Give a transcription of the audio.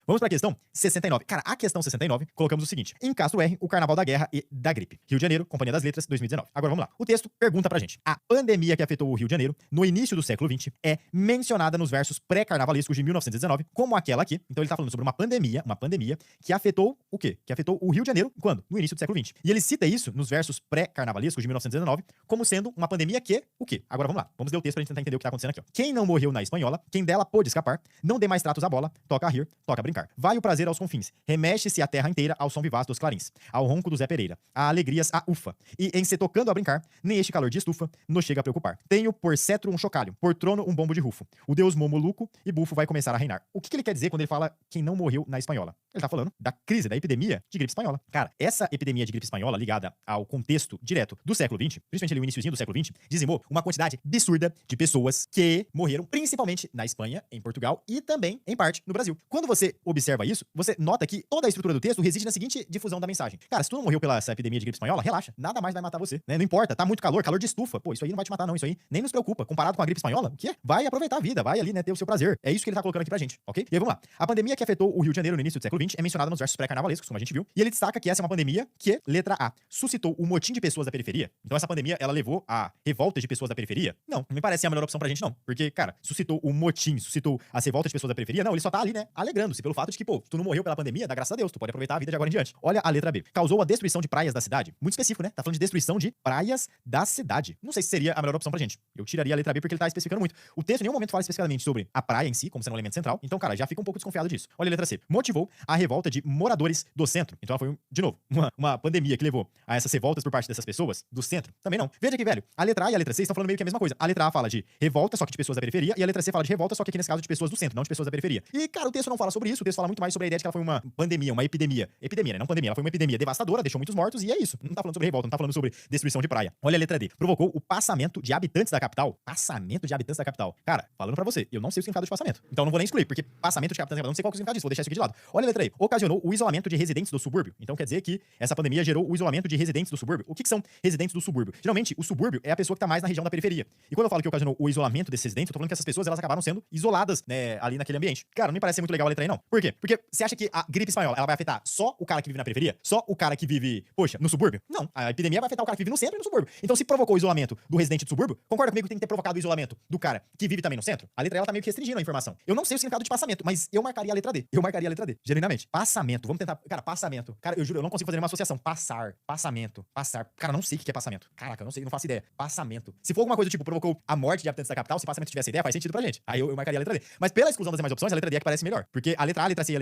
Vamos para a questão 69. Cara, a questão 69, colocamos o seguinte. Encastro R, o Carnaval da Guerra e da Gripe. Rio de Janeiro, Companhia das Letras, 2019. Agora vamos lá. O texto pergunta pra gente. A pandemia que afetou o Rio de Janeiro no início do século XX é mencionada nos versos pré-carnavalescos de 1919 como aquela aqui. Então ele tá falando sobre uma pandemia que afetou o quê? Que afetou o Rio de Janeiro quando? No início do século XX. E ele cita isso nos versos pré-carnavalescos de 1919 como sendo uma pandemia que o quê? Agora vamos lá. Vamos ler o texto pra gente tentar entender o que tá acontecendo aqui, ó. Quem não morreu na espanhola, quem dela pôde escapar, não dê mais tratos à bola, toca a rir, toca a brincar. Vai o prazer aos confins, remexe-se a terra inteira ao som vivaz dos clarins, ao ronco do Zé Pereira, a alegrias a ufa, e em se tocando a brincar, nem este calor de estufa nos chega a preocupar. Tenho por cetro um chocalho, por trono um bombo de rufo, o deus Momoluco e bufo vai começar a reinar. O que ele quer dizer quando ele fala quem não morreu na espanhola? Ele tá falando da crise, da epidemia de gripe espanhola. Cara, essa epidemia de gripe espanhola ligada ao contexto direto do século XX, principalmente ali o iniciozinho do século XX, dizimou uma quantidade absurda de pessoas que morreram principalmente na Espanha, em Portugal e também, em parte, no Brasil. Quando você observa isso, você nota que toda a estrutura do texto reside na seguinte difusão da mensagem. Cara, se tu não morreu pela essa epidemia de gripe espanhola, relaxa, nada mais vai matar você, né? Não importa, tá muito calor, calor de estufa. Pô, isso aí não vai te matar não, isso aí nem nos preocupa. Comparado com a gripe espanhola, o quê? Vai aproveitar a vida, vai ali, né, ter o seu prazer. É isso que ele tá colocando aqui pra gente, ok? E aí vamos lá. A pandemia que afetou o Rio de Janeiro no início do século XX é mencionada nos versos pré-carnavalescos, como a gente viu, e ele destaca que essa é uma pandemia que, letra A, suscitou o motim de pessoas da periferia. Então essa pandemia, ela levou a revoltas de pessoas da periferia? Não me parece a melhor opção pra gente não, porque, cara, suscitou o motim, suscitou as revoltas de pessoas da periferia? Não, ele só tá ali, né, alegrando-se pelo fato de que, pô, tu não morreu pela pandemia, dá graças a Deus, tu pode aproveitar a vida de agora em diante. Olha a letra B. Causou a destruição de praias da cidade. Muito específico, né? Tá falando de destruição de praias da cidade. Não sei se seria a melhor opção pra gente. Eu tiraria a letra B porque ele tá especificando muito. O texto em nenhum momento fala especificamente sobre a praia em si, como sendo um elemento central. Então, cara, já fica um pouco desconfiado disso. Olha a letra C. Motivou a revolta de moradores do centro. Então ela foi, de novo, uma pandemia que levou a essas revoltas por parte dessas pessoas do centro. Também não. Veja aqui, velho. A letra A e a letra C estão falando meio que a mesma coisa. A letra A fala de revolta, só que de pessoas da periferia, e a letra C fala de revolta, só que aqui nesse caso de pessoas do centro, não de pessoas da periferia. E, cara, o texto não fala sobre isso. O texto fala muito mais sobre a ideia de que ela foi uma pandemia, uma epidemia. Epidemia, né? Não pandemia. Ela foi uma epidemia devastadora, deixou muitos mortos, e é isso. Não tá falando sobre revolta, não tá falando sobre destruição de praia. Olha a letra D. Provocou o passamento de habitantes da capital. Passamento de habitantes da capital. Cara, falando pra você, eu não sei o significado de passamento. Então não vou nem excluir, porque passamento de habitantes da capital, não sei qual é o significado disso, vou deixar isso aqui de lado. Olha a letra E. Ocasionou o isolamento de residentes do subúrbio. Então quer dizer que essa pandemia gerou o isolamento de residentes do subúrbio. O que são residentes do subúrbio? Geralmente, o subúrbio é a pessoa que tá mais na região da periferia. E quando eu falo que ocasionou o isolamento desses residentes, eu tô falando que essas pessoas, elas acabaram sendo isoladas, né, ali naquele ambiente. Cara, não me parece ser muito legal a letra E, não. Por quê? Porque você acha que a gripe espanhola, ela vai afetar só o cara que vive na periferia? Só o cara que vive, poxa, no subúrbio? Não. A epidemia vai afetar o cara que vive no centro e no subúrbio. Então, se provocou o isolamento do residente do subúrbio, concorda comigo que tem que ter provocado o isolamento do cara que vive também no centro? A letra E, ela tá meio que restringindo a informação. Eu não sei o significado de passamento, mas eu marcaria a letra D. Eu marcaria a letra D. Genuinamente. Passamento. Vamos tentar. Cara, passamento. Cara, eu juro, eu não consigo fazer nenhuma associação. Passar. Passamento. Passar. Cara, não sei o que é passamento. Caraca, eu não sei, não faço ideia. Passamento. Se for alguma coisa do tipo, provocou a morte de habitantes da capital, se passamento tivesse ideia, faz sentido pra gente. Aí eu marcaria a letra D. Mas pela exclusão das demais opções, a letra D é que parece melhor. Porque a letra A, a letra C e a letra